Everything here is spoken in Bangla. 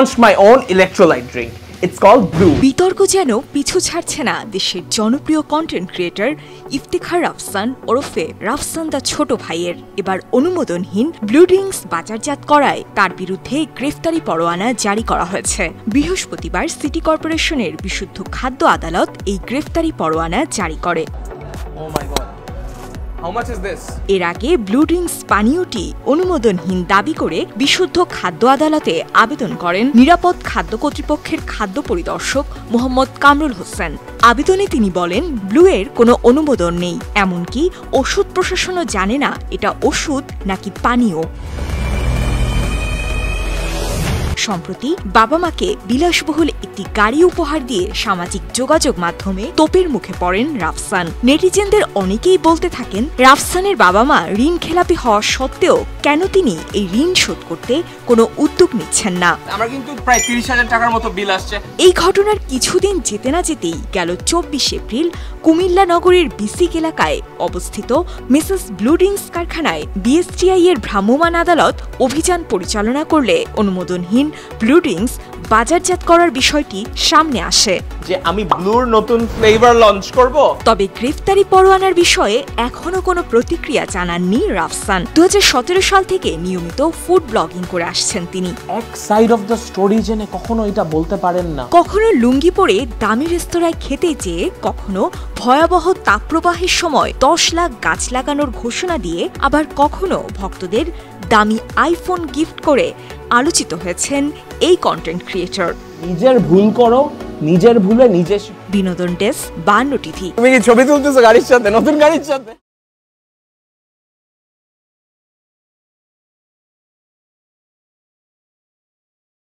launched my own electrolyte drink. It's called Blue. বিতর্ক যেন পিছু ছাড়ছে না দেশের জনপ্রিয় কন্টেন্ট ক্রিয়েটর ইফতেখার রাফসান ওরফে রাফসান দা ছোট ভাইয়ের এবার অনুমোদনহীন ব্লু ড্রিঙ্কস বাজারজাত করায় তার বিরুদ্ধে গ্রেফতারি পরোয়ানা জারি করা হয়েছে। বৃহস্পতিবার সিটি কর্পোরেশনের বিশুদ্ধ খাদ্য আদালত এই গ্রেফতারি পরোয়ানা জারি করে। Oh my god. How much is this? এর আগে ব্লু ড্রিঙ্কস পানীয়টি অনুমোদনহীন দাবি করে বিশুদ্ধ খাদ্য আদালতে আবেদন করেন নিরাপদ খাদ্য কর্তৃপক্ষের খাদ্য পরিদর্শক মোহাম্মদ কামরুল হোসেন। আবেদনে তিনি বলেন, ব্লু এর কোনো অনুমোদন নেই, এমনকি ওষুধ প্রশাসনও জানে না এটা ওষুধ নাকি পানীয়। সম্প্রতি বাবা মাকে বিলাসবহুল একটি গাড়ি উপহার দিয়ে সামাজিক যোগাযোগ মাধ্যমে তোপের মুখে পড়েন রাফসান। নেটিজেনদের অনেকেই বলতে থাকেন, রাফসানের বাবা মা ঋণ খেলাপি হওয়া সত্ত্বেও কেন তিনি এই ঋণ শোধ করতে কোনো উদ্যোগ নিচ্ছেন না। আমার কিন্তু প্রায় 30,000 টাকার মতো বিল আসছে। এই ঘটনার কিছুদিন যেতে না যেতেই গেল 24 এপ্রিল কুমিল্লা নগরীর বিসিক এলাকায় অবস্থিত মিসেস ব্লু ড্রিঙ্কস কারখানায় বিএসটিআই এর ভ্রাম্যমাণ আদালত অভিযান পরিচালনা করলে অনুমোদনহীন ব্লু ড্রিঙ্কস বাজারজাত করার বিষয়টি সামনে আসে যে আমি ব্লুর নতুন ফ্লেভার লঞ্চ করব। তবে গ্রেফতারি পরোয়ানার বিষয়ে এখনো কোনো প্রতিক্রিয়া জানাননি রাফসান। 2017 সাল থেকে নিয়মিত ফুড ব্লগিং করে আসছেন তিনি। এক সাইড অফ দ্য স্টোরি জেনে কখনো এটা বলতে পারেন না। কখনো লুঙ্গি পরে দামি রেস্তোরাঁয় খেতে যেয়ে, কখনো ভয়াবহ তাপপ্রবাহের সময় 10 লাখ গাছ লাগানোর ঘোষণা দিয়ে, আবার কখনো ভক্তদের দামি আইফোন গিফট করে আলোচিত হয়েছেন এই কন্টেন্ট ক্রিয়েটর। নিজের ভুল করো, নিজের ভুলে নিজে। বিনোদন ডেস্ক 52 টিভি। তুমি কি ছবি তুলতেছো গাড়ির সাথে, নতুন গাড়ির সাথে?